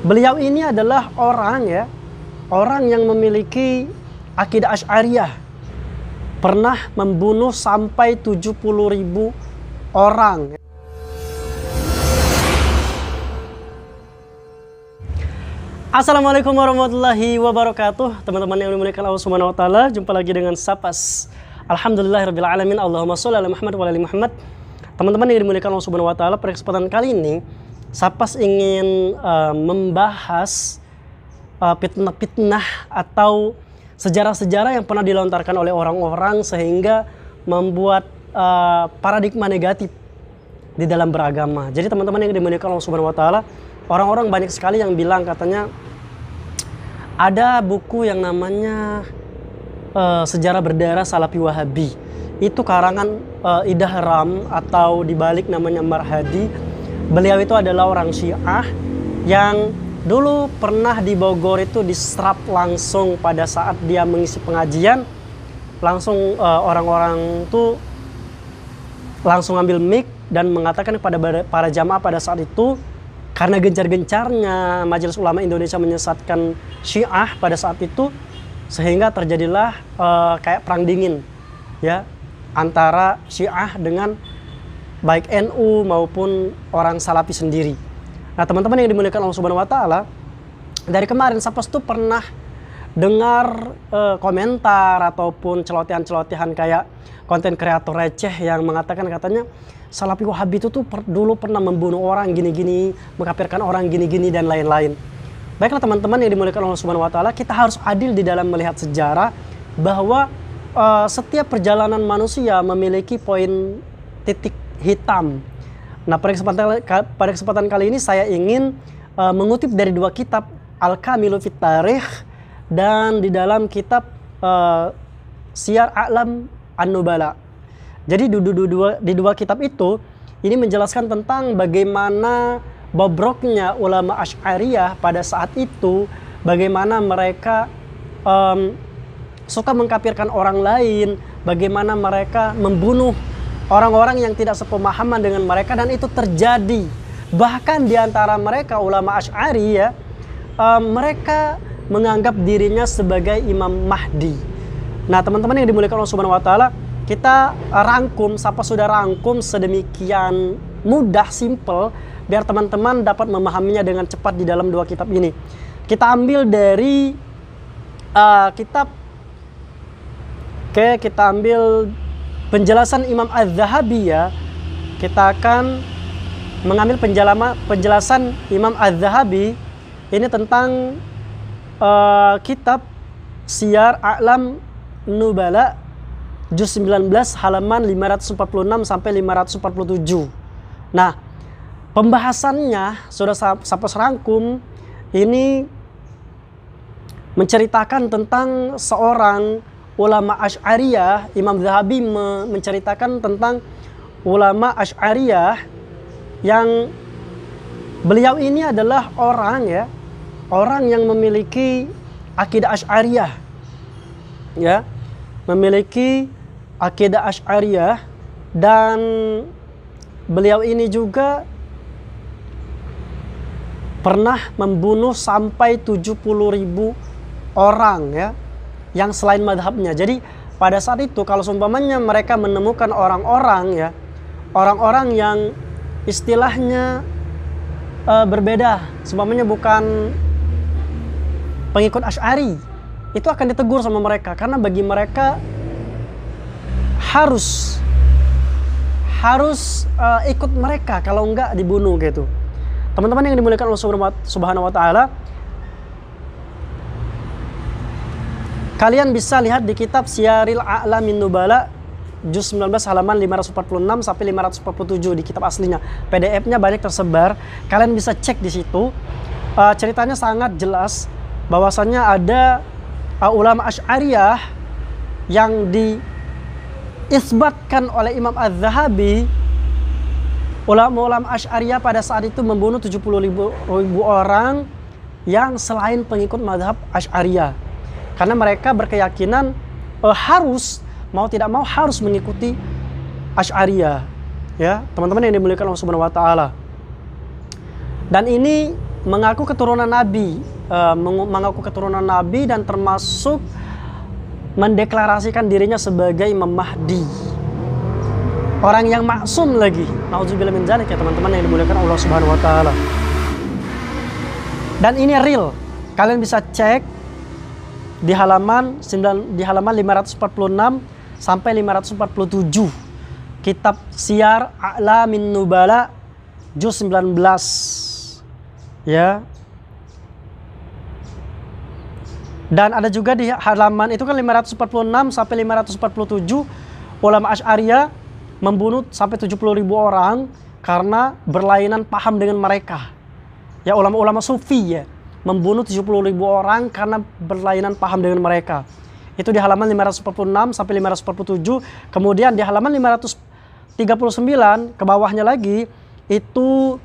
Beliau ini adalah orang yang memiliki akidah Asy'ariyah. Pernah membunuh sampai 70.000 orang. Assalamualaikum warahmatullahi wabarakatuh. Teman-teman yang dimuliakan Allah Subhanahu wa taala, jumpa lagi dengan Sapas. Alhamdulillahirabbil alamin. Allahumma shalli ala Muhammad wa ala ali Muhammad. Teman-teman yang dimuliakan Allah Subhanahu wa taala, pada kesempatan kali ini Sapas ingin membahas fitnah-fitnah atau sejarah-sejarah yang pernah dilontarkan oleh orang-orang sehingga membuat paradigma negatif di dalam beragama. Jadi teman-teman yang dimuliakan Allah Subhanahu wa taala, orang-orang banyak sekali yang bilang katanya ada buku yang namanya Sejarah Berdarah Salafi Wahabi. Itu karangan Ida Haram atau dibalik namanya Marhadi. Beliau itu adalah orang Syiah yang dulu pernah di Bogor itu diserap langsung pada saat dia mengisi pengajian. Langsung orang-orang itu langsung ambil mic dan mengatakan kepada para jamaah pada saat itu, karena gencar-gencarnya Majelis Ulama Indonesia menyesatkan Syiah pada saat itu, sehingga terjadilah kayak perang dingin ya antara Syiah dengan baik NU maupun orang Salafi sendiri. Nah teman-teman yang dimuliakan Allah Subhanahu wa taala, dari kemarin Sapas tuh pernah dengar komentar ataupun celotehan-celotehan kayak konten kreator receh yang mengatakan katanya Salafi Wahabi itu tuh dulu pernah membunuh orang gini-gini, mengkafirkan orang gini-gini dan lain-lain. Baiklah teman-teman yang dimuliakan Allah Subhanahu wa taala, kita harus adil di dalam melihat sejarah bahwa setiap perjalanan manusia memiliki poin titik hitam. Nah pada kesempatan kali ini saya ingin mengutip dari dua kitab, Al-Kamilu fit Tarikh dan di dalam kitab Siyar A'lam An-Nubala. Jadi di dua kitab itu ini menjelaskan tentang bagaimana bobroknya ulama Asy'ariyah pada saat itu, bagaimana mereka suka mengkafirkan orang lain, bagaimana mereka membunuh orang-orang yang tidak sepemahaman dengan mereka, dan itu terjadi. Bahkan di antara mereka ulama Asy'ari ya, mereka menganggap dirinya sebagai Imam Mahdi. Nah teman-teman yang dimuliakan Allah Subhanahu wa taala, kita rangkum, Sapas sudah rangkum sedemikian mudah, simple, biar teman-teman dapat memahaminya dengan cepat di dalam dua kitab ini. Kita ambil dari kita ambil penjelasan Imam Az-Zahabi ya. Kita akan mengambil penjelasan Imam Az-Zahabi ini tentang kitab Siyar A'lam Nubala juz 19 halaman 546 sampai 547. Nah, pembahasannya sudah Sapas rangkum. Ini menceritakan tentang seorang ulama Asy'ariyah. Imam Zahabi menceritakan tentang ulama Asy'ariyah yang beliau ini adalah orang yang memiliki akidah Asy'ariyah ya, memiliki akidah Asy'ariyah, dan beliau ini juga pernah membunuh sampai 70.000 orang ya, yang selain madhabnya. Jadi pada saat itu kalau seumpamanya mereka menemukan orang-orang yang istilahnya berbeda, seumpamanya bukan pengikut Asy'ari, itu akan ditegur sama mereka, karena bagi mereka harus ikut mereka, kalau enggak dibunuh gitu. Teman-teman yang dimuliakan Allah Subhanahu wa taala, kalian bisa lihat di kitab Siyaril A'lamin Nubala juz 19 halaman 546 sampai 547 di kitab aslinya. PDF-nya banyak tersebar. Kalian bisa cek di situ. Ceritanya sangat jelas bahwasannya ada ulama Asy'ariyah yang diisbatkan oleh Imam Az-Zahabi. Ulama-ulama Asy'ariyah pada saat itu membunuh 70.000 orang yang selain pengikut mazhab Asy'ariyah. Karena mereka berkeyakinan harus, mau tidak mau harus mengikuti Asy'ariyah. Ya, teman-teman yang dimuliakan Allah Subhanahu wa taala. Dan ini mengaku keturunan Nabi, mengaku keturunan Nabi dan termasuk mendeklarasikan dirinya sebagai Imam Mahdi. Orang yang maksum lagi. Nauzubillah min dzalik ya teman-teman yang dimuliakan Allah Subhanahu wa taala. Dan ini real. Kalian bisa cek di halaman 546 sampai 547. Kitab Siyar A'lamin Nubala juz 19. Ya. Dan ada juga di halaman itu kan 546 sampai 547 ulama Asy'ariyah membunuh sampai 70.000 orang karena berlainan paham dengan mereka. Ya, ulama-ulama sufi ya membunuh 70.000 orang karena berlainan paham dengan mereka. Itu di halaman 546 sampai 547. Kemudian di halaman 539 ke bawahnya lagi itu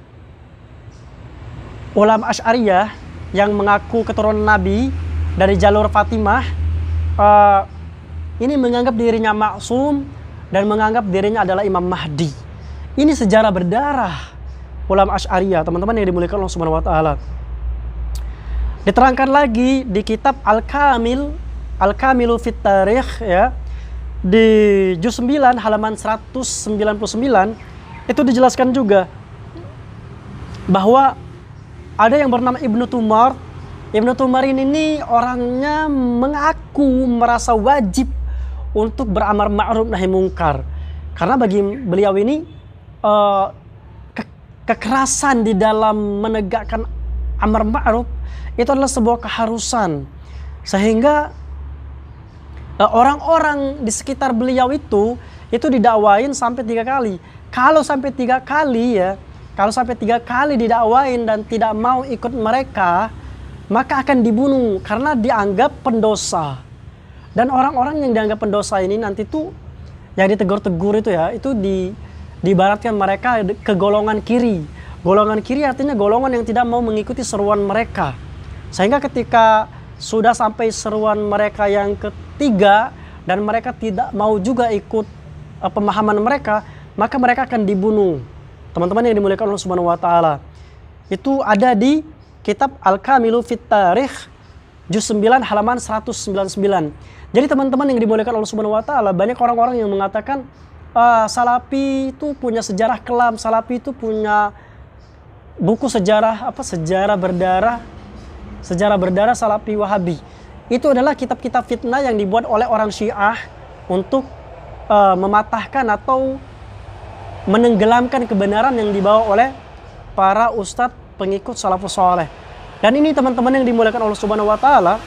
ulama Asy'ariyah yang mengaku keturunan Nabi dari jalur Fatimah, ini menganggap dirinya maksum dan menganggap dirinya adalah Imam Mahdi. Ini sejarah berdarah ulama Asy'ariyah, teman-teman yang dimuliakan Allah Subhanahu wa taala. Diterangkan lagi di kitab Al-Kamilu fit Tarikh ya, di juz 9 halaman 199 itu dijelaskan juga bahwa ada yang bernama Ibnu Tumar. Ibnu Tumar ini orangnya mengaku merasa wajib untuk beramar ma'ruf nahi mungkar. Karena bagi beliau ini kekerasan di dalam menegakkan amar ma'ruf itu adalah sebuah keharusan. Sehingga orang-orang di sekitar beliau itu didakwain sampai 3 kali. Kalau sampai 3 kali ya, kalau sampai 3 kali didakwain dan tidak mau ikut mereka, maka akan dibunuh karena dianggap pendosa. Dan orang-orang yang dianggap pendosa ini nanti tuh yang ditegur-tegur itu ya, itu diibaratkan mereka ke golongan kiri. Golongan kiri artinya golongan yang tidak mau mengikuti seruan mereka. Sehingga ketika sudah sampai seruan mereka yang ketiga dan mereka tidak mau juga ikut pemahaman mereka, maka mereka akan dibunuh. Teman-teman yang dimuliakan Allah Subhanahu wa taala. Itu ada di kitab Al-Kamilu fit Tarikh juz 9 halaman 199. Jadi teman-teman yang dimuliakan Allah Subhanahu wa taala, banyak orang-orang yang mengatakan Salafi itu punya sejarah kelam, Salafi itu punya buku sejarah sejarah berdarah Salafi Wahabi. Itu adalah kitab-kitab fitnah yang dibuat oleh orang Syiah untuk mematahkan atau menenggelamkan kebenaran yang dibawa oleh para ustadz pengikut salafus saleh. Dan ini teman-teman yang dimuliakan Allah Subhanahu wa taala,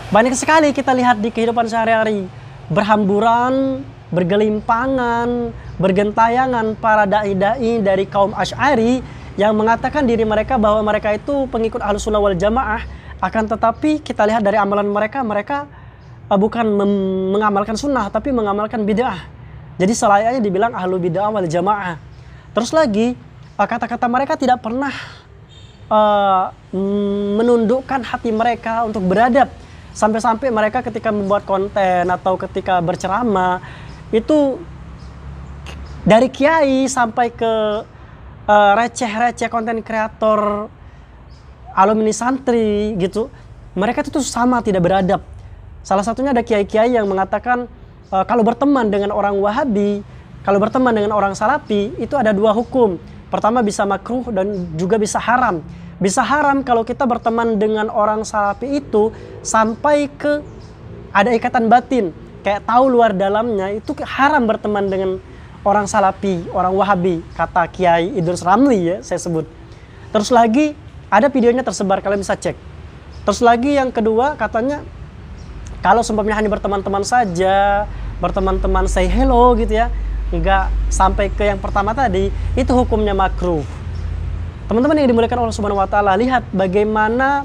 banyak sekali kita lihat di kehidupan sehari-hari, berhamburan, bergelimpangan, bergentayangan para dai-dai dari kaum Asy'ari yang mengatakan diri mereka bahwa mereka itu pengikut Ahlussunnah wal Jamaah, akan tetapi kita lihat dari amalan mereka bukan mengamalkan sunnah tapi mengamalkan bid'ah. Jadi selayaknya dibilang ahlu bid'ah wal jamaah. Terus lagi kata-kata mereka tidak pernah menundukkan hati mereka untuk beradab. Sampai-sampai mereka ketika membuat konten atau ketika berceramah itu dari kiai sampai ke receh-receh konten kreator alumni santri gitu, mereka itu sama tidak beradab. Salah satunya ada kiai-kiai yang mengatakan kalau berteman dengan orang Wahabi, kalau berteman dengan orang Salafi, itu ada 2 hukum. Pertama bisa makruh dan juga bisa haram. Bisa haram kalau kita berteman dengan orang Salafi itu sampai ke ada ikatan batin, kayak tahu luar dalamnya, itu haram berteman dengan orang Salafi, orang Wahabi, kata Kiai Idrus Ramli ya, saya sebut. Terus lagi ada videonya tersebar, kalian bisa cek. Terus lagi yang kedua katanya kalau seumpamanya hanya berteman-teman saja, berteman-teman say hello gitu ya, nggak sampai ke yang pertama tadi, itu hukumnya makruh. Teman-teman yang dimuliakan Allah Subhanahu wa taala, lihat bagaimana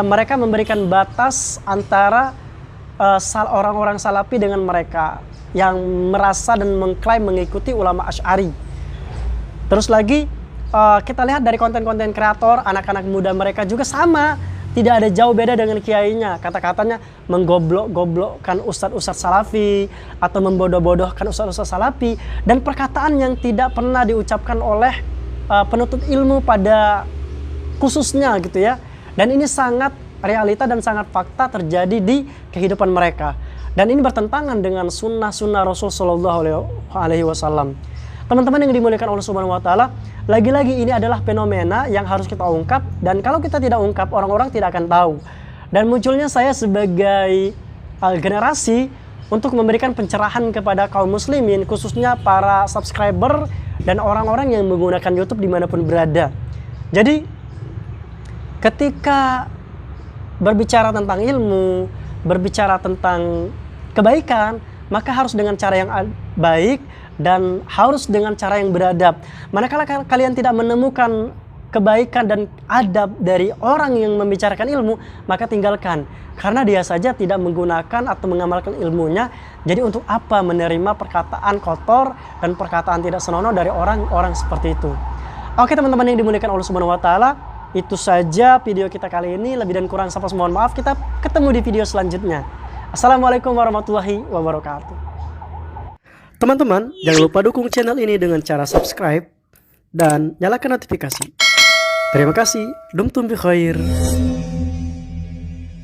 mereka memberikan batas antara orang-orang Salafi dengan mereka yang merasa dan mengklaim mengikuti ulama Asy'ari. Terus lagi kita lihat dari konten-konten kreator, anak-anak muda mereka juga sama, tidak ada jauh beda dengan kiainya. Kata-katanya menggoblok-goblokkan ustadz-ustadz Salafi atau membodoh-bodohkan ustadz-ustadz Salafi, dan perkataan yang tidak pernah diucapkan oleh penuntut ilmu pada khususnya gitu ya. Dan ini sangat realita dan sangat fakta terjadi di kehidupan mereka. Dan ini bertentangan dengan sunnah-sunnah Rasul Shallallahu Alaihi Wasallam. Teman-teman yang dimuliakan Allah Subhanahu Wa Taala, lagi-lagi ini adalah fenomena yang harus kita ungkap. Dan kalau kita tidak ungkap, orang-orang tidak akan tahu. Dan munculnya saya sebagai generasi untuk memberikan pencerahan kepada kaum muslimin, khususnya para subscriber dan orang-orang yang menggunakan YouTube dimanapun berada. Jadi ketika berbicara tentang ilmu, berbicara tentang kebaikan, maka harus dengan cara yang baik dan harus dengan cara yang beradab. Manakala kalian tidak menemukan kebaikan dan adab dari orang yang membicarakan ilmu, maka tinggalkan. Karena dia saja tidak menggunakan atau mengamalkan ilmunya. Jadi untuk apa menerima perkataan kotor dan perkataan tidak senonoh dari orang-orang seperti itu. Oke teman-teman yang dimuliakan Allah Subhanahu Wa Taala, itu saja video kita kali ini. Lebih dan kurang saya mohon maaf. Kita ketemu di video selanjutnya. Assalamualaikum warahmatullahi wabarakatuh. Teman-teman, jangan lupa dukung channel ini dengan cara subscribe dan nyalakan notifikasi. Terima kasih. Dumtum bi khair.